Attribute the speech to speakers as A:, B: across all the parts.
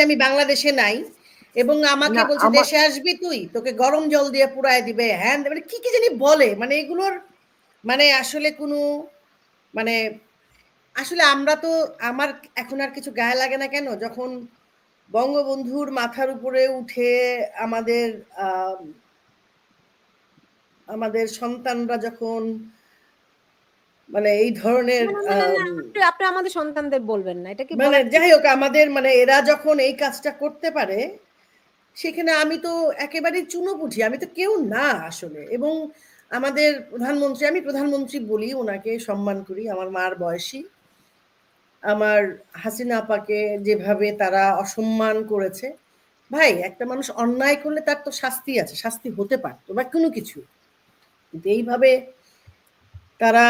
A: আমি বাংলাদেশে নাই এবং আমাকে
B: না
A: বলছে দেশে আসবি তুই, তোকে গরম জল দিয়ে পুরাই দিবে, হ্যাঁ মানে কি কি জানি বলে, মানে এগুলোর মানে আসলে কোনো মানে আসলে আমরা তো আমার এখন আর কিছু গায়ে লাগে না কেন যখন বঙ্গবন্ধুর মাথার উপরে উঠে আমাদের আমাদের সন্তানরা যখন মানে এই ধরনের
B: আপনি আমাদের সন্তানদের বলবেন না, এটা কি
A: মানে যাই হোক আমাদের মানে এরা যখন এই কাজটা করতে পারে সেখানে আমি তো একেবারেই চুনোপুঁটি, আমি তো কেউ না আসলে। এবং আমাদের প্রধানমন্ত্রী, আমি প্রধানমন্ত্রী বলি, ওনাকে সম্মান করি, আমার মার বয়সী। আমার হাসিনা আপাকে যেভাবে তারা অসম্মান করেছে, ভাই একটা মানুষ অন্যায় করলে তার তো শাস্তি আছে, শাস্তি হতে পারতো বা কোনো কিছু, কিন্তু এইভাবে তারা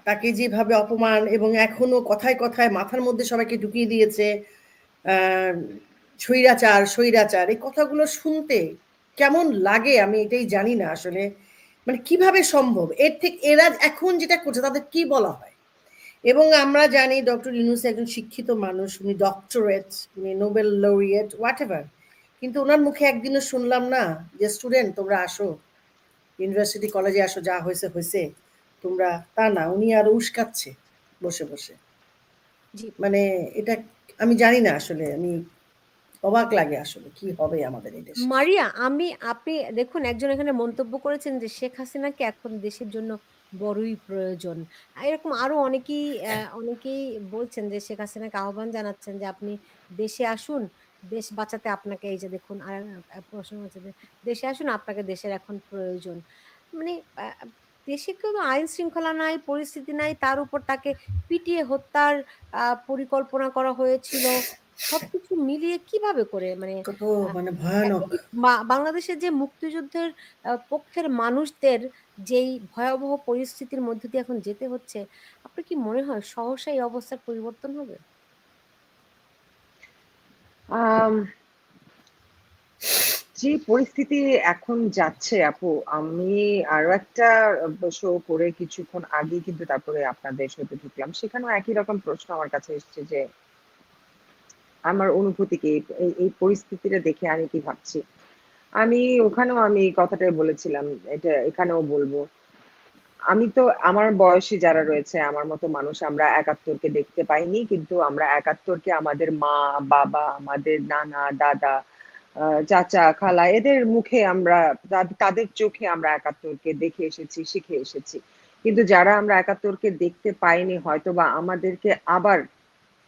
A: তাকে যেভাবে অপমান এবং এখনো কথায় কথায় মাথার মধ্যে সবাইকে ঢুকিয়ে দিয়েছে স্বৈরাচার স্বৈরাচার, এই কথাগুলো শুনতে কেমন লাগে আমি এটাই জানি না আসলে। মানে কিভাবে সম্ভব, এর থেকে এরা এখন যেটা করছে তাদের কি বলা হয়? এবং আমরা জানি ডক্টর ইউনূস একজন শিক্ষিত মানুষ, উনি ডক্টরেট, উনি নোবেল লরিয়েট, হোয়াট এভার, কিন্তু ওনার মুখে একদিনও শুনলাম না যে স্টুডেন্ট তোমরা আসো, ইউনিভার্সিটি কলেজে আসো, যা হয়েছে হয়েছে, তোমরা, তা না, উনি আরো উস্কাচ্ছে বসে বসে। মানে এটা আমি জানি না আসলে, আমি অবাক লাগে আসলে কি হবে আমাদের এই দেশে।
B: মারিয়া, আপনি দেখুন, একজন এখানে মন্তব্য করেছেন যে শেখ হাসিনাকে এখন দেশের জন্য বড়ই প্রয়োজন। এরকম আরো অনেকেই বলছেন যে শেখ হাসিনাকে আহ্বান জানাচ্ছেন যে আপনি দেশে আসুন, দেশ বাঁচাতে আপনাকে, এই যে দেখুন, আর প্রশ্ন হচ্ছে যে দেশে আসুন, আপনাকে দেশের এখন প্রয়োজন। মানে দেশে কোনো আইন শৃঙ্খলা নাই, পরিস্থিতি নাই, তার উপর তাকে পিটিয়ে হত্যার পরিকল্পনা করা হয়েছিল। সবকিছু মিলিয়ে কিভাবে করে মানে
A: কত মানে ভয়ানক।
B: বাংলাদেশের যে মুক্তিযুদ্ধের পক্ষের মানুষদের যেই ভয়াবহ পরিস্থিতির মধ্য দিয়ে এখন যেতে হচ্ছে, আপনার কি মনে হয় সহসা এই অবস্থার পরিবর্তন হবে?
C: যে পরিস্থিতি এখন যাচ্ছে আপু, আমি আরো একটা শো করে কিছুক্ষণ আগে কিন্তু তারপরে আপনাদের শোতে ঢুকলাম, সেখানেও একই রকম প্রশ্ন আমার কাছে এসেছে যে আমার অনুভূতি কি, এই পরিস্থিতিটা দেখে আমি কি ভাবছি। আমি ওখানেও আমি এই কথাটাই বলেছিলাম, এটা এখানেও বলবো। আমি তো আমার বয়সী যারা রয়েছে আমার মতো মানুষ, আমরা ৭১-কে দেখতে পাইনি, কিন্তু আমরা ৭১-কে আমাদের মা বাবা, আমাদের নানা দাদা, চাচা খালা, এদের মুখে আমরা, তাদের চোখে আমরা ৭১-কে দেখে এসেছি, শিখে এসেছি। কিন্তু যারা আমরা ৭১-কে দেখতে পাইনি, হয়তোবা আমাদেরকে আবার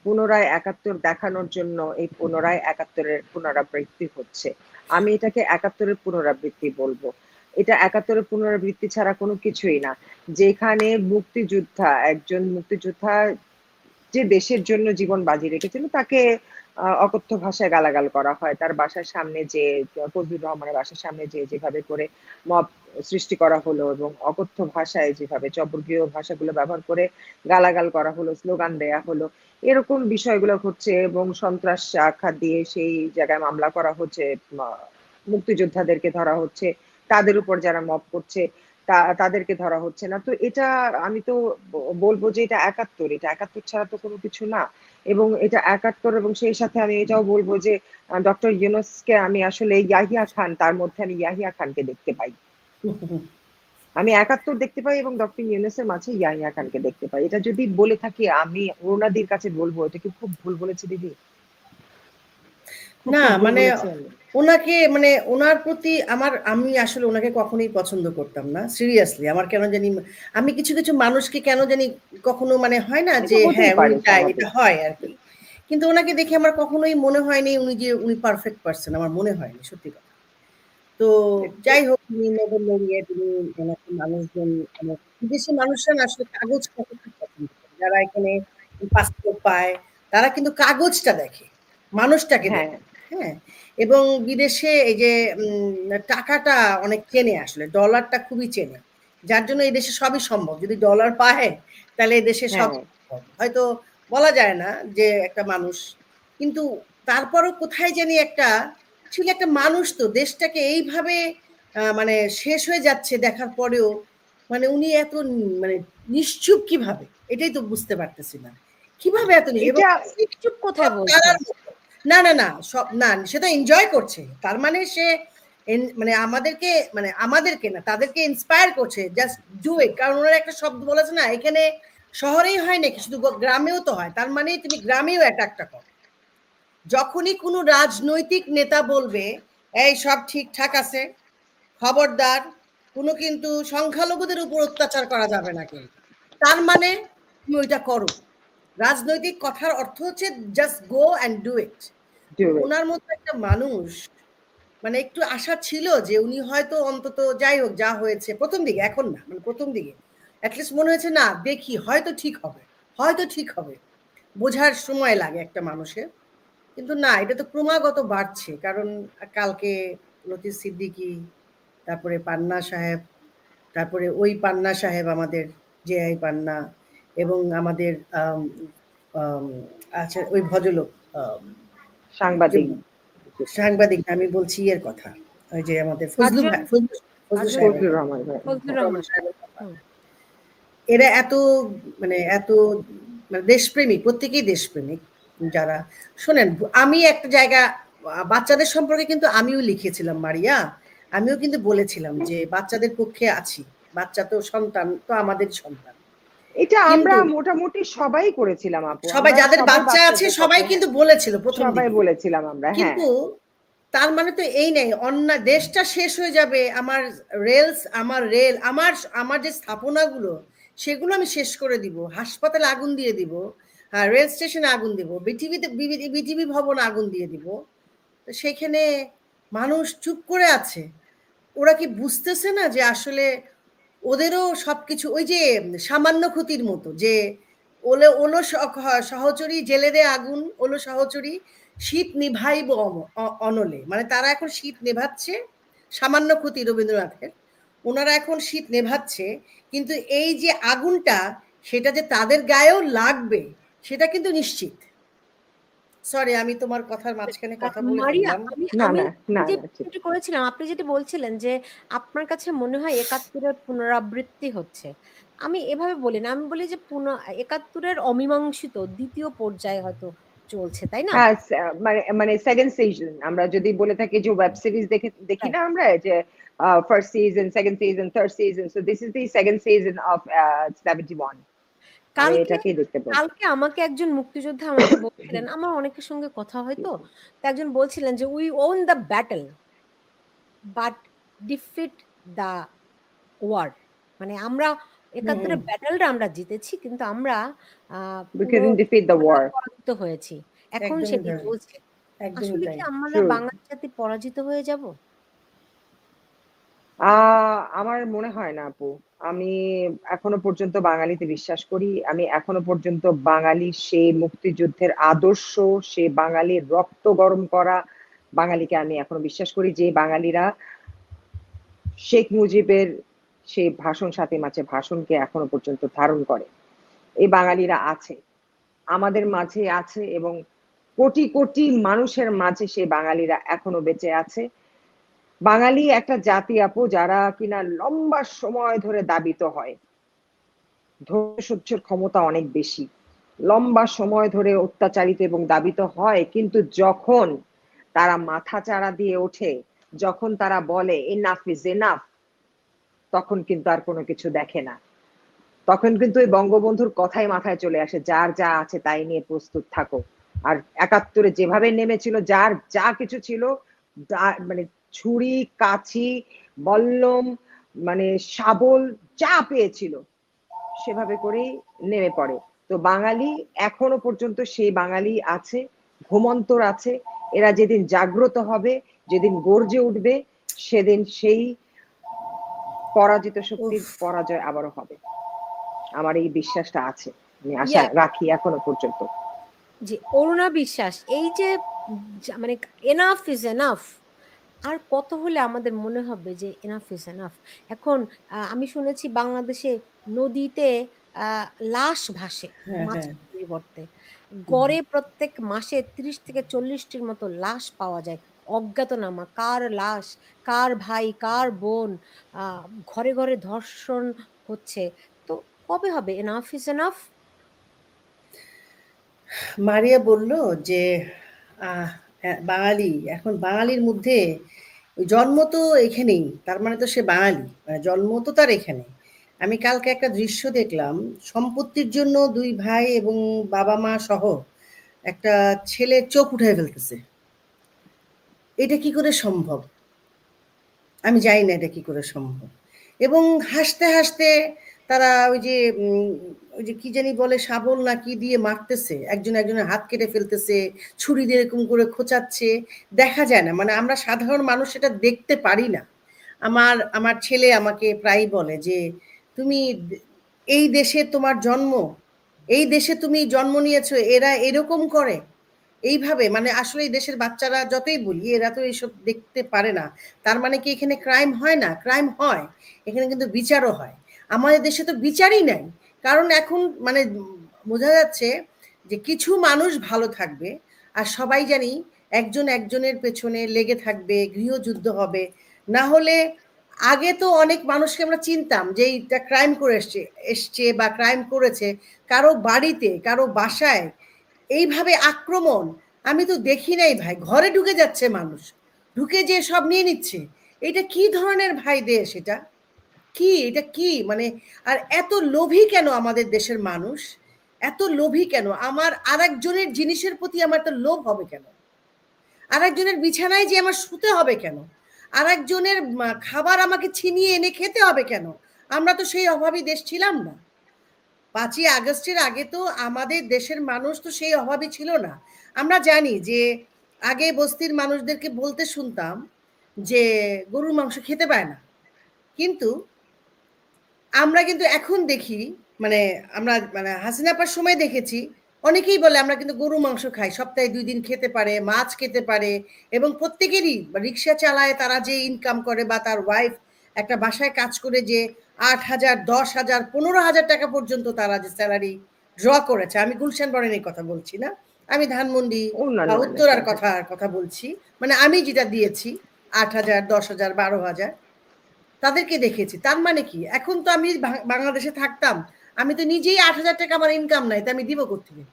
C: পুনরায় ৭১ দেখানোর জন্য এই পুনরায় ৭১-এর পুনরাবৃত্তি হচ্ছে। আমি এটাকে ৭১-এর পুনরাবৃত্তি বলবো। এটা ৭১-এর পুনরাবৃত্তি ছাড়া কোনো কিছুই না। যেখানে একজন মুক্তিযোদ্ধা যে দেশের জন্য জীবন বাজি রেখেছিল, তাকে অকথ্য ভাষায় গালাগাল করা হয়। তার বাসার সামনে যে, ফজলুর রহমানের বাসার সামনে যেভাবে করে মব সৃষ্টি করা হলো এবং অকথ্য ভাষায় যেভাবে চবর্গীয় ভাষাগুলো ব্যবহার করে গালাগাল করা হলো, স্লোগান দেয়া হলো, এরকম বিষয়গুলো ঘটছে এবং সন্ত্রাস আখ্যা দিয়ে সেই জায়গায় মামলা করা হচ্ছে, মুক্তিযোদ্ধাদেরকে ধরা হচ্ছে, তাদের উপর যারা মব করছে তাদেরকে ধরা হচ্ছে না। তো এটা আমি তো বলবো যে এটা ৭১, এটা ৭১ ছাড়া তো কোনো কিছু না। এবং এটা ৭১ এবং সেই সাথে আমি এটাও বলবো যে ডক্টর ইউনূসকে আমি আসলে ইয়াহিয়া খান, তার মধ্যে আমি ইয়াহিয়া খানকে দেখতে পাই। আমি ৭১ দেখতে পাই এবং ডক্টর ইউনূসের মাঝে ইয়াহিয়া খানকে দেখতে পাই। এটা যদি বলে থাকি আমি ওনাদের কাছে বলবো এটা কি খুব ভুল বলেছি দিদি?
A: না মানে ওনাকে মানে ওনার প্রতি আমি আসলে ওনাকে কখনোই পছন্দ করতাম না, সিরিয়াসলি। আমার কেন জানি আমি কিছু কিছু মানুষকে কেন জানি কখনো মানে হয় না যে হ্যাঁ উনি চাই, এটা হয় আর কি, কিন্তু ওনাকে দেখে আমার কখনোই মনে হয়নি উনি পারফেক্ট পারসন, আমার মনে হয়নি সত্যি কথা। তো যাই হোক, উনি নোবেল লরিয়েট, উনি মানুষজন মানে বিদেশি মানুষরা না আসলে কাগজ কত খুব পছন্দ করে, যারা এখানে পাসপোর্ট পায় তারা কিন্তু কাগজটা দেখে, মানুষটাকে দেখে। হ্যাঁ, এবং বিদেশে এই যে টাকাটা অনেক চেনে, আসলে ডলারটা খুবই চেনে, যার জন্য এই দেশে সবই সম্ভব। যদি ডলার পায় তাহলে এই দেশে সব সম্ভব। হয়তো বলা যায় না যে একটা মানুষ, কিন্তু তারপরও কোথায় জানি একটা আসলে একটা মানুষ তো দেশটাকে এইভাবে মানে শেষ হয়ে যাচ্ছে দেখার পরেও মানে উনি এত মানে নিশ্চুপ কিভাবে, এটাই তো বুঝতে পারতেছি না কিভাবে এত
B: নিশ্চুপ কোথায় বলছেন?
A: না না না সব না, সে তো এনজয় করছে, তার মানে সে মানে আমাদেরকে না তাদেরকে ইন্সপায়ার করছে, জাস্ট ডু ইট। কারণ ওনারা একটা শব্দ বলেছে না, এখানে শহরেই হয় নাকি, শুধু গ্রামেও তো হয়, তার মানে তুমি গ্রামেও একটা করো। যখনই কোনো রাজনৈতিক নেতা বলবে এই সব ঠিকঠাক আছে, খবরদার কোনো কিন্তু সংখ্যালঘুদের উপর অত্যাচার করা যাবে না কিন্তু, তার মানে তুমি ওইটা করো। রাজনৈতিক কথার অর্থ হচ্ছে just go and do it.
C: Do it.
A: ওনার মতো একটা মানুষ, মানে একটু আশা ছিল যে উনি হয়তো অন্তত, যাই হোক যা হয়েছে প্রথম দিকে, এখন না, মানে প্রথম দিকে অ্যাটলিস্ট মনে হয়েছে না দেখি হয়তো ঠিক হবে, হয়তো ঠিক হবে, বোঝার সময় লাগে একটা মানুষের। কিন্তু না, এটা তো ক্রমাগত বাড়ছে। কারণ কালকে লতিফ সিদ্দিকী, তারপরে পান্না সাহেব, তারপরে ওই পান্না সাহেব আমাদের জেআই পান্না, এবং আমাদের আচ্ছা ওই ভদ্রলোক, যে
C: সাংবাদিক
A: সাংবাদিক, আমি বলছি এর কথা, ওই যে আমাদের ফজলু
B: কাজল
A: ভাই, ফজলু সাহেবের
C: ফজলুর
A: কথা,
C: রহমান ভাই।
B: ফজলুর
A: রহমান
B: রহমান।
A: সাহেবের কথা।
B: হুম।
A: এরা এত এত দেশপ্রেমিক, প্রত্যেকেই দেশপ্রেমিক যারা। শোনেন, আমি একটা জায়গা বাচ্চাদের সম্পর্কে কিন্তু আমিও লিখেছিলাম মারিয়া, আমিও কিন্তু বলেছিলাম যে বাচ্চাদের পক্ষে আছি, বাচ্চা তো সন্তান, তো আমাদের সন্তান।
C: এটা আমরা
A: কিন্তু
C: মোটামুটি সবাই করেছিলাম আপু,
A: সবাই,
C: আমরা
A: যাদের
C: সবাই
A: বাচ্চা আছে
C: বাচ্চাদের
A: সবাই
C: পক্ষে, হ্যাঁ
A: কিন্তু বলেছিল প্রথম
C: সবাই
A: দিকে।
C: বলেছিলাম আমরা, হ্যাঁ।
A: কিন্তু তার মানে তো এই নেই, অন্যায় দেশটা শেষ হয়ে যাবে, আমার রেল, আমার যে স্থাপনাগুলো সেগুলো আমি শেষ করে দিব, হাসপাতালে আগুন দিয়ে দিব, রেল স্টেশনে আগুন দিব, বিটিভি ভবন আগুন দিয়ে দিব। তো সেখানে মানুষ চুপ করে আছে। ওরা কি বুঝতেছে না যে আসলে ওদেরও সবকিছু ওই যে সামান্য ক্ষতির মতো, যে ওলো সহচরী জেলে দে আগুন, ওলো সহচরী শীত নিভাইব অনলে, মানে তারা এখন শীত নেভাচ্ছে, সামান্য ক্ষতি রবীন্দ্রনাথের, ওনারা এখন শীত নেভাচ্ছে, কিন্তু এই যে আগুনটা সেটা যে তাদের গায়েও লাগবে সেটা কিন্তু নিশ্চিত। সরি, আমি তোমার কথার মাঝখানে কথা বলে
B: মারিয়া,
A: ফেললাম।
B: আমি
C: না
B: আমি
C: না না
B: যে
C: না, ঠিক।
B: প্রশ্নটি করেছিলাম, আপনি যেটি বলছিলেন যে আপনার কাছে মনে হয় ৭১-এর পুনরাবৃত্তি হচ্ছে। আমি এভাবে বলি না, আমি বলি যে ৭১-এর অমীমাংসিত ২য় পর্যায়ে হয়তো চলছে, তাই না?
C: হ্যাঁ, মানে মানে সেকেন্ড সিজন, আমরা যদি বলে থাকি যে ওয়েব সিরিজ দেখি
B: রাইট।
C: না আমরা, যে first season, second season, third season, so this is the second season of 71। আমি
B: কালকে
C: এটাকেই দেখতে পাবো।
B: কালকে আমাকে একজন মুক্তিযোদ্ধা আমাকে বলছিলেন, আমার অনেকের সঙ্গে কথা হয় তো, তো একজন বলছিলেন যে we won the battle but defeat the war. মানে আমরা ৭১-এর ব্যাটলটা আমরা জিতেছি, কিন্তু আমরা
C: We
B: পুরো
C: couldn't defeat the war.
B: পরাজিত হয়েছি। এখন
A: একদমই
B: সেটি
A: তাই,
B: চলছে।
A: একদমই
B: আসলে
A: তাই।
B: কি আমরা
C: True.
B: বাঙালি জাতি পরাজিত হয়ে যাব?
C: আমার মনে হয় না আপু। আমি এখনো পর্যন্ত বাঙালিতে বিশ্বাস করি। আমি এখনো পর্যন্ত বাঙালির সেই মুক্তিযুদ্ধের আদর্শ, সে বাঙালির রক্ত গরম করা বাঙালিকে আমি এখনো বিশ্বাস করি, যে বাঙালিরা শেখ মুজিবের সেই ভাষণ, ৭ই মার্চের ভাষণকে এখনো পর্যন্ত ধারণ করে। এই বাঙালিরা আছে, আমাদের মাঝে আছে, এবং কোটি কোটি মানুষের মাঝে সেই বাঙালিরা এখনো বেঁচে আছে। বাঙালি একটা জাতি আপু, যারা কিনা লম্বা সময় ধরে দাবিত হয়, ধৈর্য সহ্যের ক্ষমতা অনেক বেশি, লম্বা সময় ধরে অত্যাচারিত এবং দাবিত হয়, কিন্তু যখন তারা মাথা চাড়া দিয়ে ওঠে, যখন তারা বলে এনাফ ইজ এনাফ, তখন কিন্তু আর কোনো কিছু দেখে না। তখন কিন্তু ওই বঙ্গবন্ধুর কথাই মাথায় চলে আসে, যার যা আছে তাই নিয়ে প্রস্তুত থাকো। আর ৭১-এ যেভাবে নেমেছিল, যার যা কিছু ছিল, মানে ছুরি, কাছি, বল্লম, মানে শাবল, যা পেয়েছিল সেভাবে করেই নেমে পড়ে। তো বাঙালি এখনো পর্যন্ত সেই বাঙালি আছে, ঘুমন্তর আছে। এরা যেদিন জাগ্রত হবে, যেদিন গর্জে উঠবে, সেদিন সেই পরাজিত শক্তির
A: উফ,
C: পরাজয় আবারও হবে। আমার এই বিশ্বাসটা আছে, আমি আশা
B: ইয়া
C: রাখি এখনো পর্যন্ত।
B: জি, অরুণা বিশ্বাস, এই যে মানে এনাফ ইজ এনাফ, আর কত হলে আমাদের মনে হবে যে এনাফ ইজ এনাফ? এখন আমি শুনেছি বাংলাদেশে নদীতে আহ, লাশ ভাসে
A: হ্যাঁ হ্যাঁ,
B: মাছের পরিবর্তে। গড়ে প্রত্যেক মাসে ৩০ থেকে ৪০টির মতো লাশ পাওয়া যায়, অজ্ঞাতনামা। কার লাশ, কার ভাই, কার বোন, আহ, ঘরে ঘরে ধর্ষণ হচ্ছে। তো কবে হবে এনাফ ইজ এনাফ?
A: মারিয়া বলল যে হ্যাঁ, বাঙালি এখন বাঙালির মধ্যে ওই জন্ম তো এখানেই, তার মানে তো সে বাঙালি, মানে জন্ম তো তার এখানে। আমি কালকে একটা দৃশ্য দেখলাম, সম্পত্তির জন্য দুই ভাই এবং বাবা মা সহ একটা ছেলে চোখ উঠায় ফেলতেছে। এটা কি করে সম্ভব? আমি জানি না এটা কি করে সম্ভব। এবং হাসতে হাসতে তারা ওই যে কি জানি বলে, শাবল না কি দিয়ে মারতেছে, একজন একজনের হাত কেটে ফেলতেছে, ছুরি দিয়ে এরকম করে খোঁচাচ্ছে। দেখা যায় না, মানে আমরা সাধারণ মানুষ এটা দেখতে পারি না। আমার আমার ছেলে আমাকে প্রায়ই বলে যে, তুমি এই দেশে তোমার জন্ম, এই দেশে তুমি জন্ম নিয়েছো, এরা এরকম করে এইভাবে, মানে আসলে এই দেশের বাচ্চারা যতই বলি এরা তো এইসব দেখতে পারে না। তার মানে কি এখানে ক্রাইম হয় না? ক্রাইম হয়, এখানে কিন্তু বিচারও হয়। আমাদের দেশে তো বিচারই নাই। কারণ এখন মানে বোঝা যাচ্ছে যে কিছু মানুষ ভালো থাকবে আর সবাই জানি একজন একজনের পেছনে লেগে থাকবে, গৃহযুদ্ধ হবে। না হলে আগে তো অনেক মানুষকে আমরা চিনতাম যে এইটা ক্রাইম করে এসছে বা ক্রাইম করেছে, কারো বাড়িতে কারো বাসায় এইভাবে আক্রমণ আমি তো দেখি নাই ভাই। ঘরে ঢুকে যাচ্ছে মানুষ, ঢুকে যে সব নিয়ে নিচ্ছে। এটা কি ধরনের ভাই দেশ এটা? কি এটা কি মানে? আর এত লোভী কেন আমাদের দেশের মানুষ? এত লোভী কেন? আমার আরেকজনের জিনিসের প্রতি আমার তো লোভ হবে কেন? আরেকজনের বিছানায় যে আমার শুতে হবে কেন? আরেকজনের খাবার আমাকে ছিনিয়ে এনে খেতে হবে কেন? আমরা তো সেই অভাবী দেশ ছিলাম না। ৫ই আগস্টের আগে তো আমাদের দেশের মানুষ তো সেই অভাবী ছিল না। আমরা জানি যে আগে বস্তির মানুষদেরকে বলতে শুনতাম যে গরুর মাংস খেতে পায় না। কিন্তু আমরা কিন্তু এখন দেখি, মানে আমরা মানে হাসিনা আপার সময় দেখেছি অনেকেই বলে আমরা কিন্তু গরুর মাংস খাই, সপ্তাহে ২ দিন খেতে পারে, মাছ খেতে পারে। এবং প্রত্যেকেরই রিক্সা চালায়, তারা যে ইনকাম করে বা তার ওয়াইফ একটা বাসায় কাজ করে যে ৮,০০০, ১০,০০০, ১৫,০০০ টাকা পর্যন্ত তারা যে স্যালারি ড্র করেছে। আমি গুলশান বরেনের কথা বলছি না, আমি ধানমন্ডি বা
C: অন্যান্য
A: উত্তরার
C: এলাকায়, হ্যাঁ।
A: কথা বলছি। মানে আমি যেটা দিয়েছি ৮,০০০, ১০,০০০, ১২,০০০ তাদেরকে দেখেছি। তার মানে কি? এখন তো আমি বাংলাদেশে থাকতাম, আমি তো নিজেই ৮,০০০ টাকা আমার ইনকাম নাই, তো আমি দিব কোত্থেকে?